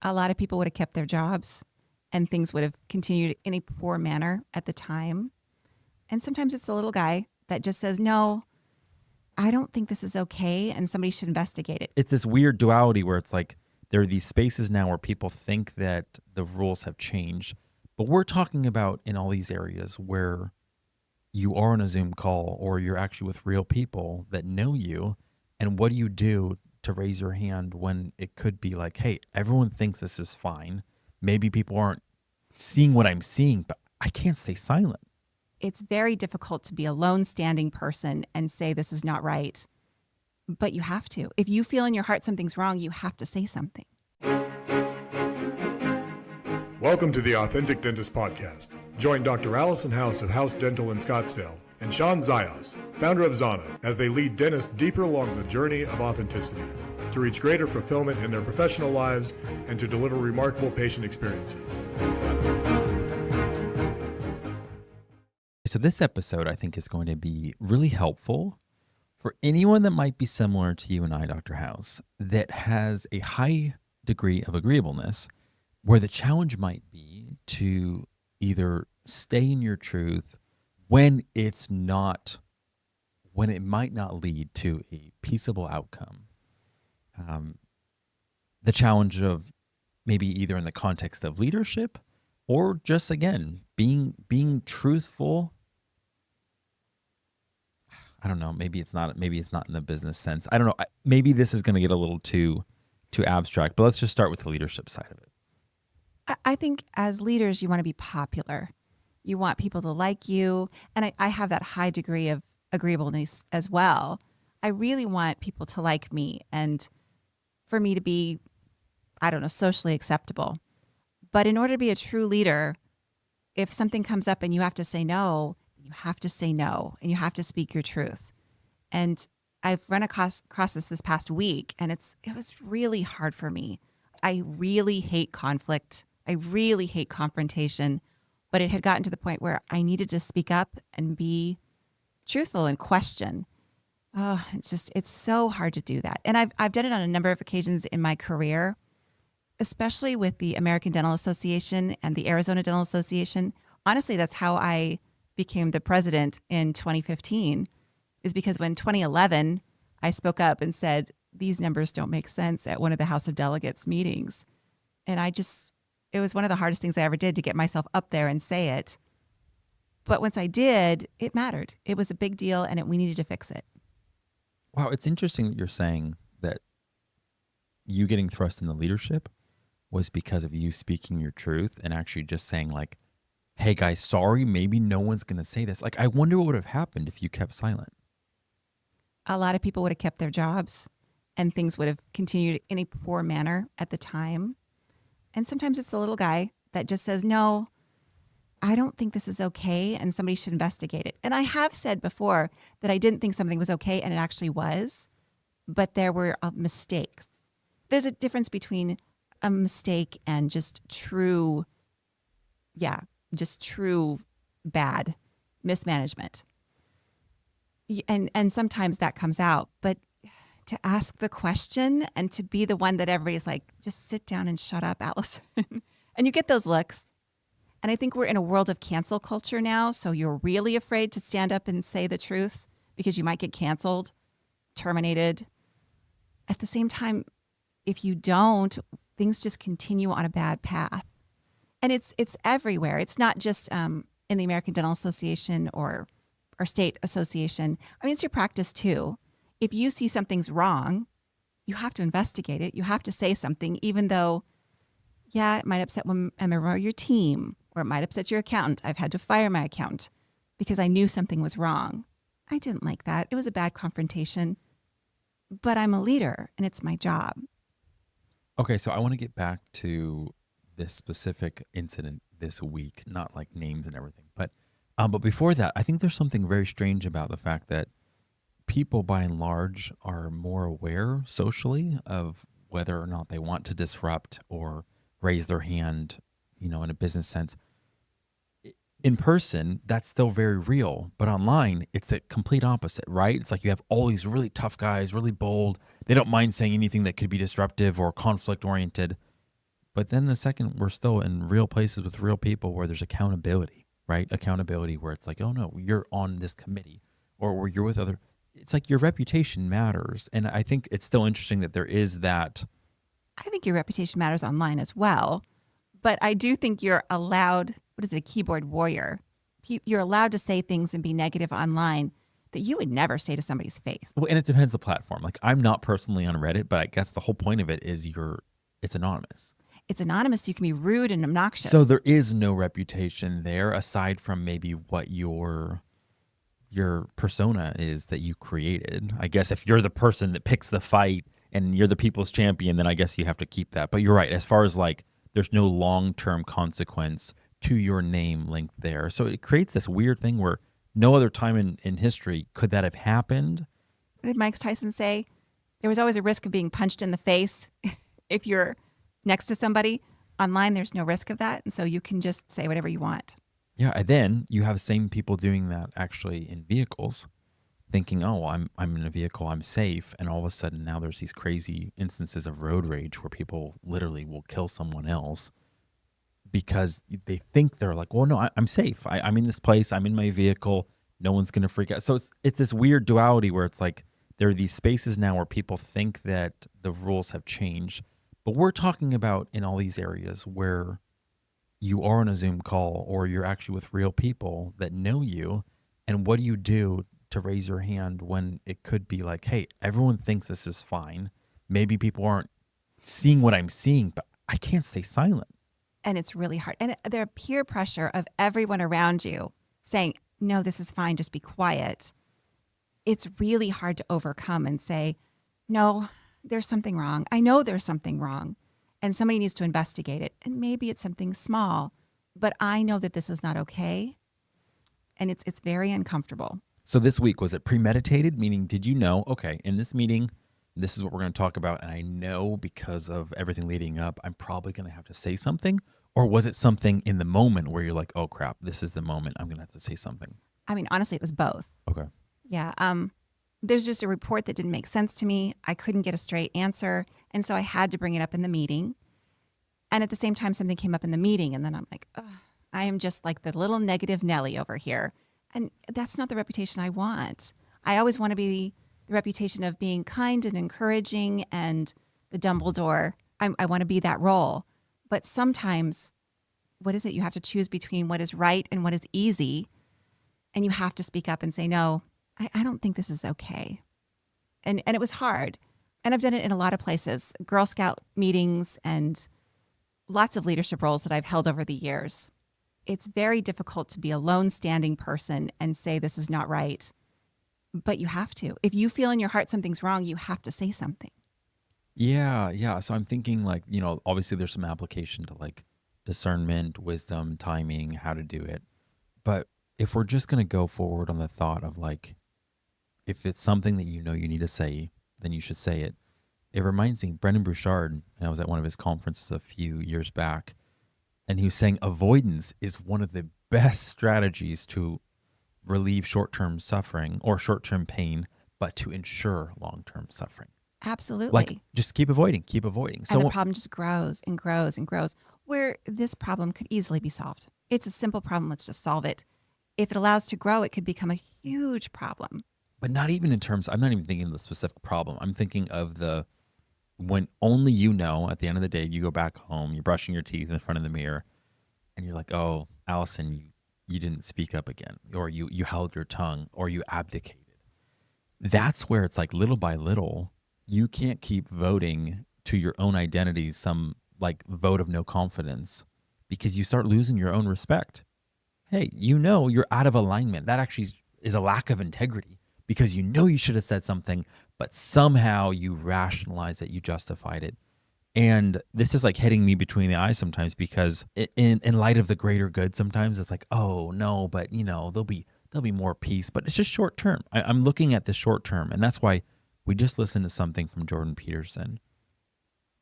A lot of people would have kept their jobs and things would have continued in a poor manner at the time. And sometimes it's the little guy that just says, no, I don't think this is okay, and somebody should investigate it. It's this weird duality where it's like there are these spaces now where people think that the rules have changed, but we're talking about in all these areas where you are on a Zoom call or you're actually with real people that know you. And what do you do to raise your hand when it could be like, hey, everyone thinks this is fine. Maybe people aren't seeing what I'm seeing, but I can't stay silent. It's very difficult to be a lone standing person and say this is not right, but you have to. If you feel in your heart something's wrong, you have to say something. Welcome to the Authentic Dentist Podcast. Join Dr. Allison House of House Dental in Scottsdale and Shawn Zajas, founder of Zajas, as they lead dentists deeper along the journey of authenticity to reach greater fulfillment in their professional lives and to deliver remarkable patient experiences. So this episode, I think, is going to be really helpful for anyone that might be similar to you and I, Dr. House, that has a high degree of agreeableness, where the challenge might be to either stay in your truth when it might not lead to a peaceable outcome. The challenge of maybe either in the context of leadership or just, again, being truthful. I don't know. Maybe it's not in the business sense. I don't know. Maybe this is going to get a little too abstract, but let's just start with the leadership side of it. I think as leaders, you want to be popular. You want people to like you. And I have that high degree of agreeableness as well. I really want people to like me and for me to be, socially acceptable. But in order to be a true leader, if something comes up and you have to say no, you have to say no and you have to speak your truth. And I've run across this past week, and it was really hard for me. I really hate conflict. I really hate confrontation, but it had gotten to the point where I needed to speak up and be truthful and question. Oh, it's so hard to do that. And I've done it on a number of occasions in my career, especially with the American Dental Association and the Arizona Dental Association. Honestly, that's how I became the president in 2015, is because when 2011, I spoke up and said, these numbers don't make sense at one of the House of Delegates meetings. And it was one of the hardest things I ever did to get myself up there and say it. But once I did, it mattered. It was a big deal, and we needed to fix it. Wow, it's interesting that you're saying that you getting thrust into leadership was because of you speaking your truth and actually just saying like, hey guys, sorry, maybe no one's going to say this. Like, I wonder what would have happened if you kept silent. A lot of people would have kept their jobs and things would have continued in a poor manner at the time. And sometimes it's the little guy that just says, no, I don't think this is okay, and somebody should investigate it. And I have said before that I didn't think something was okay, and it actually was, but there were mistakes. There's a difference between a mistake and just true bad mismanagement. And sometimes that comes out, but to ask the question and to be the one that everybody's like, just sit down and shut up, Allison. And you get those looks. And I think we're in a world of cancel culture now. So you're really afraid to stand up and say the truth because you might get canceled, terminated. At the same time, if you don't, things just continue on a bad path. And it's everywhere. It's not just in the American Dental Association or state association. I mean, it's your practice too. If you see something's wrong, you have to investigate it. You have to say something, even though, it might upset a member of your team, or it might upset your accountant. I've had to fire my accountant because I knew something was wrong. I didn't like that. It was a bad confrontation, but I'm a leader and it's my job. Okay, so I want to get back to this specific incident this week, not like names and everything, but before that, I think there's something very strange about the fact that people by and large are more aware socially of whether or not they want to disrupt or raise their hand, in a business sense. In person, that's still very real, but online, it's the complete opposite, right? It's like you have all these really tough guys, really bold. They don't mind saying anything that could be disruptive or conflict oriented. But then the second, we're still in real places with real people where there's accountability, right? Accountability where it's like, oh no, you're on this committee or where you're with other, it's like your reputation matters. And I think it's still interesting that there is that. I think your reputation matters online as well. But I do think you're allowed, what is it, a keyboard warrior? You're allowed to say things and be negative online that you would never say to somebody's face. Well, and it depends the platform. Like I'm not personally on Reddit, but I guess the whole point of it is it's anonymous. It's anonymous. You can be rude and obnoxious. So there is no reputation there aside from maybe what your persona is that you created. I guess if you're the person that picks the fight and you're the people's champion, then I guess you have to keep that. But you're right. As far as like, there's no long-term consequence to your name linked there. So it creates this weird thing where no other time in history could that have happened. What did Mike Tyson say? There was always a risk of being punched in the face if you're next to somebody. Online, there's no risk of that. And so you can just say whatever you want. Yeah, and then you have the same people doing that actually in vehicles, thinking, oh, I'm in a vehicle, I'm safe. And all of a sudden now there's these crazy instances of road rage where people literally will kill someone else because they think they're like, well, no, I'm safe. I'm in this place. I'm in my vehicle. No one's going to freak out. So it's this weird duality where it's like there are these spaces now where people think that the rules have changed. But we're talking about in all these areas where you are on a Zoom call or you're actually with real people that know you. And what do you do to raise your hand when it could be like, hey, everyone thinks this is fine. Maybe people aren't seeing what I'm seeing, but I can't stay silent. And it's really hard. And the peer pressure of everyone around you saying, no, this is fine, just be quiet. It's really hard to overcome and say, no, there's something wrong. I know there's something wrong. And somebody needs to investigate it. And maybe it's something small, but I know that this is not okay. And it's very uncomfortable. So this week, was it premeditated? Meaning, did you know, okay, in this meeting, this is what we're going to talk about. And I know because of everything leading up, I'm probably going to have to say something. Or was it something in the moment where you're like, oh, crap, this is the moment I'm going to have to say something? I mean, honestly, it was both. Okay. Yeah. There's just a report that didn't make sense to me. I couldn't get a straight answer. And so I had to bring it up in the meeting. And at the same time, something came up in the meeting. And then I'm like, ugh, I am just like the little negative Nelly over here. And that's not the reputation I want. I always want to be the reputation of being kind and encouraging and the Dumbledore. I want to be that role. But sometimes, what is it? You have to choose between what is right and what is easy. And you have to speak up and say, no, I don't think this is okay. And it was hard. And I've done it in a lot of places, Girl Scout meetings and lots of leadership roles that I've held over the years. It's very difficult to be a lone standing person and say this is not right. But you have to. If you feel in your heart something's wrong, you have to say something. Yeah. So I'm thinking like, obviously there's some application to like discernment, wisdom, timing, how to do it. But if we're just going to go forward on the thought of like, if it's something that you need to say, then you should say it. It reminds me, Brendan Bouchard, and I was at one of his conferences a few years back, and he was saying avoidance is one of the best strategies to relieve short-term suffering or short-term pain, but to ensure long-term suffering. Absolutely. Like, just keep avoiding. So and the problem just grows and grows and grows, where this problem could easily be solved. It's a simple problem. Let's just solve it. If it allows to grow, it could become a huge problem. But not even in terms, I'm not even thinking of the specific problem. I'm thinking of when only at the end of the day, you go back home, you're brushing your teeth in front of the mirror, and you're like, oh, Allison, you didn't speak up again, or you held your tongue, or you abdicated. That's where it's like little by little, you can't keep voting to your own identity, some like vote of no confidence, because you start losing your own respect. Hey, you're out of alignment. That actually is a lack of integrity. Because you should have said something, but somehow you rationalize it, you justified it. And this is like hitting me between the eyes sometimes because in light of the greater good, sometimes it's like, oh no, but there'll be more peace, but it's just short term. I'm looking at the short term. And that's why we just listened to something from Jordan Peterson.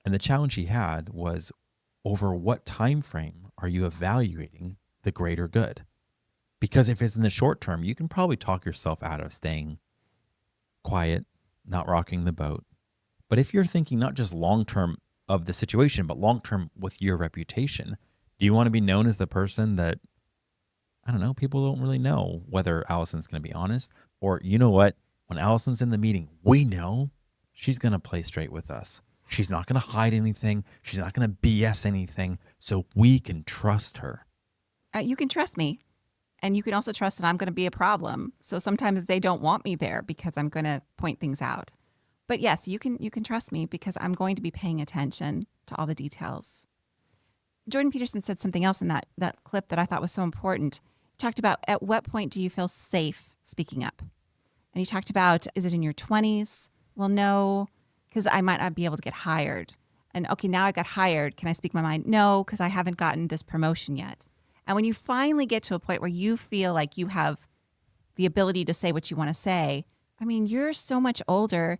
And the challenge he had was, over what time frame are you evaluating the greater good? Because if it's in the short term, you can probably talk yourself out of staying quiet, not rocking the boat. But if you're thinking not just long term, of the situation, but long term with your reputation. Do you want to be known as the person that, I don't know, people don't really know whether Allison's going to be honest, or you know what? When Allison's in the meeting, we know she's going to play straight with us. She's not going to hide anything. She's not going to BS anything. So we can trust her. You can trust me. And you can also trust that I'm going to be a problem. So sometimes they don't want me there because I'm going to point things out. But yes, you can trust me because I'm going to be paying attention to all the details. Jordan Peterson said something else in that clip that I thought was so important. He talked about, at what point do you feel safe speaking up? And he talked about, is it in your 20s? Well, no, because I might not be able to get hired. And okay, now I got hired. Can I speak my mind? No, because I haven't gotten this promotion yet. And when you finally get to a point where you feel like you have the ability to say what you want to say, I mean, you're so much older.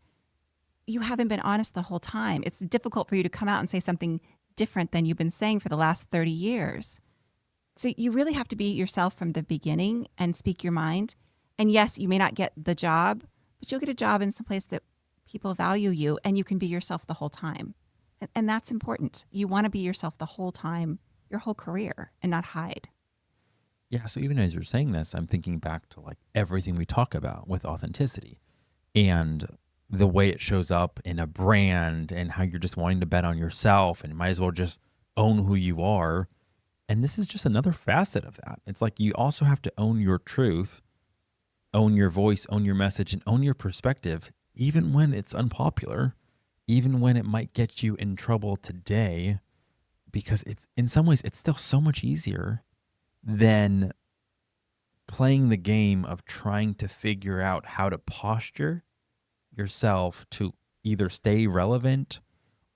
You haven't been honest the whole time. It's difficult for you to come out and say something different than you've been saying for the last 30 years. So you really have to be yourself from the beginning and speak your mind. And yes, you may not get the job, but you'll get a job in some place that people value you and you can be yourself the whole time. And that's important. You want to be yourself the whole time, your whole career, and not hide. Yeah. So even as you're saying this, I'm thinking back to like everything we talk about with authenticity and the way it shows up in a brand and how you're just wanting to bet on yourself and you might as well just own who you are. And this is just another facet of that. It's like you also have to own your truth, own your voice, own your message, and own your perspective, even when it's unpopular, even when it might get you in trouble today, because it's in some ways, it's still so much easier than playing the game of trying to figure out how to posture yourself to either stay relevant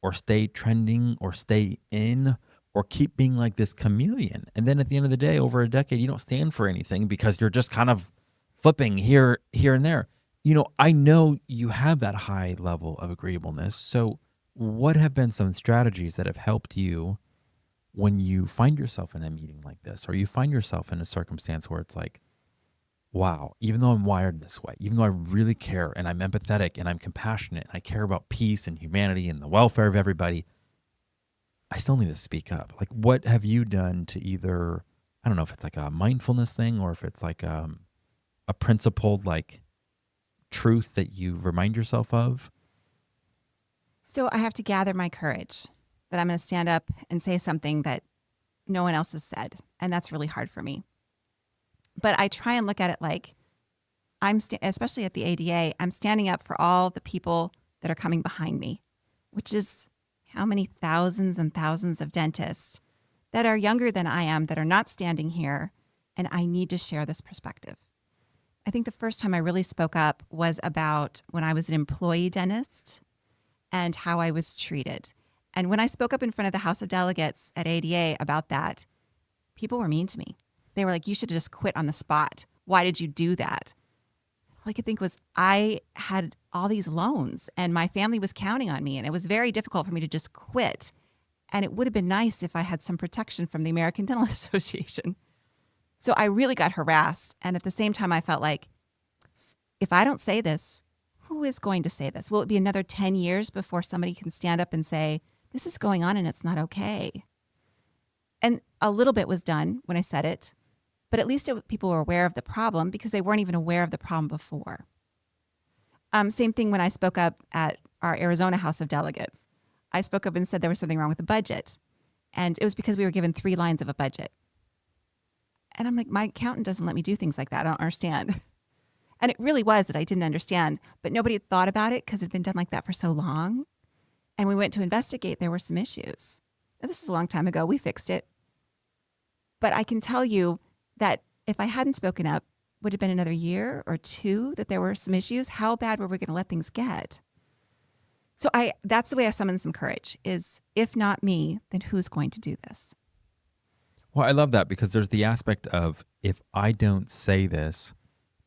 or stay trending or stay in or keep being like this chameleon. And then at the end of the day, over a decade, you don't stand for anything because you're just kind of flipping here and there. You know, I know you have that high level of agreeableness. So what have been some strategies that have helped you when you find yourself in a meeting like this, or you find yourself in a circumstance where it's like, wow, even though I'm wired this way, even though I really care and I'm empathetic and I'm compassionate and I care about peace and humanity and the welfare of everybody, I still need to speak up. Like, what have you done to either, I don't know if it's like a mindfulness thing or if it's like a principled like truth that you remind yourself of? So I have to gather my courage that I'm going to stand up and say something that no one else has said. And that's really hard for me. But I try and look at it like especially at the ADA, I'm standing up for all the people that are coming behind me, which is how many thousands and thousands of dentists that are younger than I am that are not standing here. And I need to share this perspective. I think the first time I really spoke up was about when I was an employee dentist and how I was treated. And when I spoke up in front of the House of Delegates at ADA about that, people were mean to me. They were like, you should have just quit on the spot. Why did you do that? All I could think was I had all these loans and my family was counting on me. And it was very difficult for me to just quit. And it would have been nice if I had some protection from the American Dental Association. So I really got harassed. And at the same time, I felt like, if I don't say this, who is going to say this? Will it be another 10 years before somebody can stand up and say, this is going on and it's not okay? And a little bit was done when I said it, but at least people were aware of the problem because they weren't even aware of the problem before. Same thing when I spoke up at our Arizona House of Delegates. I spoke up and said there was something wrong with the budget. And it was because we were given 3 lines of a budget. And I'm like, my accountant doesn't let me do things like that. I don't understand. And it really was that I didn't understand, but nobody had thought about it because it had been done like that for so long. And we went to investigate. There were some issues. And this is a long time ago. We fixed it. But I can tell you that if I hadn't spoken up, would have been another year or 2 that there were some issues. How bad were we going to let things get? So that's the way I summon some courage is, if not me, then who's going to do this? Well, I love that because there's the aspect of, if I don't say this,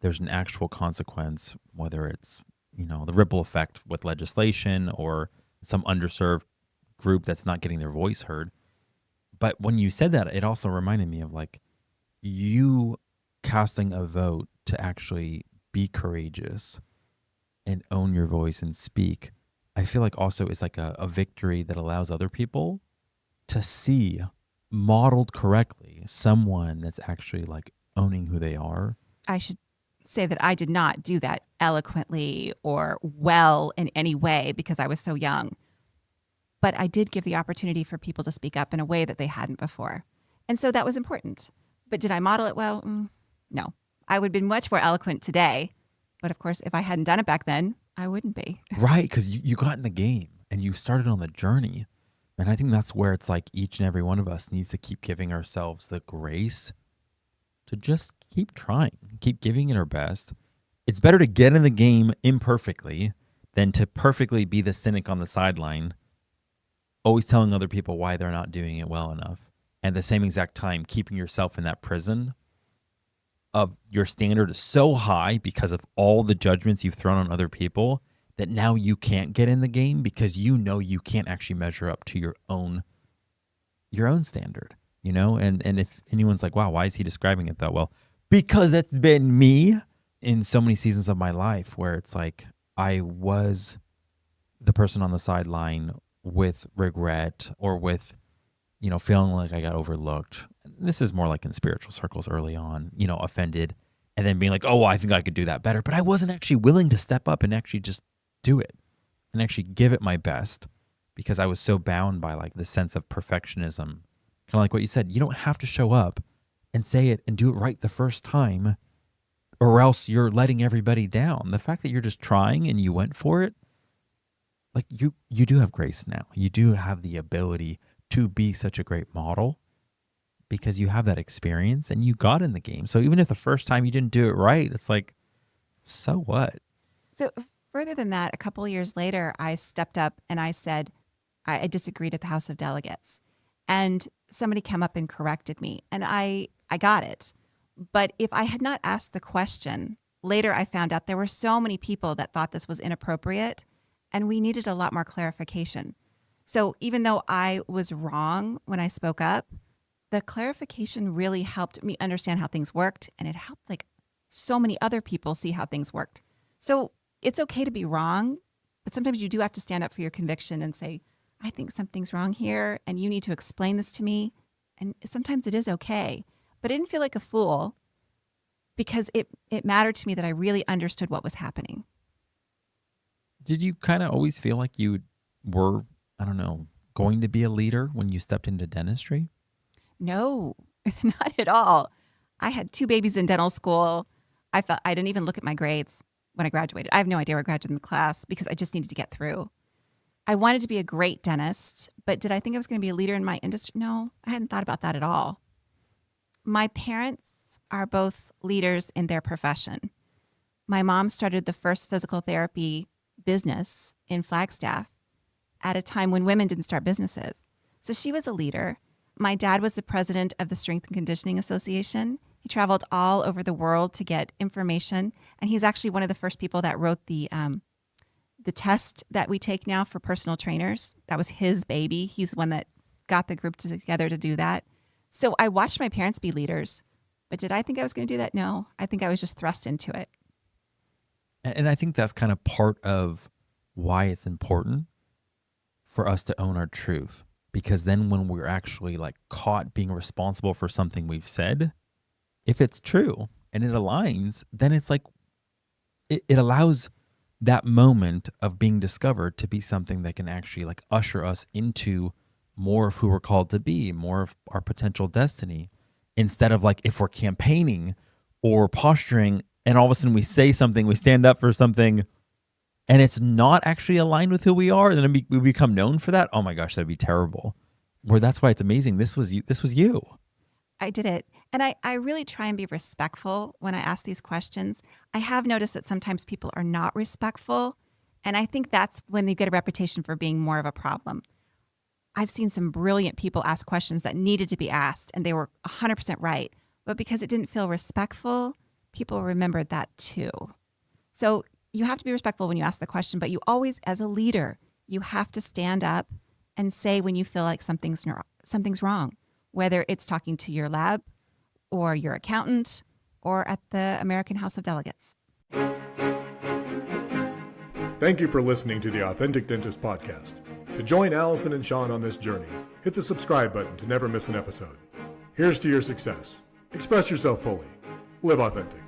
there's an actual consequence, whether it's, the ripple effect with legislation or some underserved group that's not getting their voice heard. But when you said that, it also reminded me of like you casting a vote to actually be courageous and own your voice and speak I feel like also it's like a victory that allows other people to see, modeled correctly, someone that's actually like owning who they are. I should say that I did not do that eloquently or well in any way because I was so young. But I did give the opportunity for people to speak up in a way that they hadn't before. And so that was important. But did I model it well? No. I would have been much more eloquent today. But of course, if I hadn't done it back then, I wouldn't be. Right, because you got in the game and you started on the journey. And I think that's where it's like each and every one of us needs to keep giving ourselves the grace to just keep trying, keep giving it our best. It's better to get in the game imperfectly than to perfectly be the cynic on the sideline, always telling other people why they're not doing it well enough. And at the same exact time, keeping yourself in that prison of your standard is so high because of all the judgments you've thrown on other people that now you can't get in the game because you know you can't actually measure up to your own standard, you know? And if anyone's like, wow, why is he describing it that well? Because that's been me in so many seasons of my life where it's like I was the person on the sideline with regret or with, you know, feeling like I got overlooked. This is more like in spiritual circles early on, you know, offended and then being like, oh, well, I think I could do that better. But I wasn't actually willing to step up and actually just do it and actually give it my best because I was so bound by like the sense of perfectionism. Kind of like what you said, you don't have to show up and say it and do it right the first time or else you're letting everybody down. The fact that you're just trying and you went for it, like you do have grace now. You do have the ability to be such a great model because you have that experience and you got in the game. So even if the first time you didn't do it right, it's like, so what? So further than that, a couple of years later, I stepped up and I said, I disagreed at the House of Delegates. And somebody came up and corrected me. And I got it. But if I had not asked the question, later I found out there were so many people that thought this was inappropriate and we needed a lot more clarification. So even though I was wrong when I spoke up, the clarification really helped me understand how things worked. And it helped like so many other people see how things worked. So it's okay to be wrong, but sometimes you do have to stand up for your conviction and say, I think something's wrong here and you need to explain this to me. And sometimes it is okay. But I didn't feel like a fool because it mattered to me that I really understood what was happening. Did you kind of always feel like you were, I don't know, going to be a leader when you stepped into dentistry? No, not at all. I had 2 babies in dental school. I didn't even look at my grades when I graduated. I have no idea where I graduated in the class because I just needed to get through. I wanted to be a great dentist, but did I think I was going to be a leader in my industry? No, I hadn't thought about that at all. My parents are both leaders in their profession. My mom started the first physical therapy business in Flagstaff at a time when women didn't start businesses. So she was a leader. My dad was the president of the Strength and Conditioning Association. He traveled all over the world to get information. And he's actually one of the first people that wrote the test that we take now for personal trainers. That was his baby. He's the one that got the group together to do that. So I watched my parents be leaders. But did I think I was going to do that? No, I think I was just thrust into it. And I think that's kind of part of why it's important for us to own our truth. Because then when we're actually like caught being responsible for something we've said, if it's true and it aligns, then it's like it allows that moment of being discovered to be something that can actually like usher us into more of who we're called to be, more of our potential destiny. Instead of like if we're campaigning or posturing and all of a sudden we say something, we stand up for something and it's not actually aligned with who we are, and then we become known for that. Oh my gosh, that'd be terrible. Where that's why it's amazing. This was you. I did it. And I really try and be respectful when I ask these questions. I have noticed that sometimes people are not respectful. And I think that's when they get a reputation for being more of a problem. I've seen some brilliant people ask questions that needed to be asked and they were 100% right. But because it didn't feel respectful, people remembered that too. So you have to be respectful when you ask the question, but you always, as a leader, you have to stand up and say when you feel like something's wrong, whether it's talking to your lab or your accountant or at the American House of Delegates. Thank you for listening to the Authentic Dentist Podcast. To join Allison and Shawn on this journey, hit the subscribe button to never miss an episode. Here's to your success. Express yourself fully. Live authentic.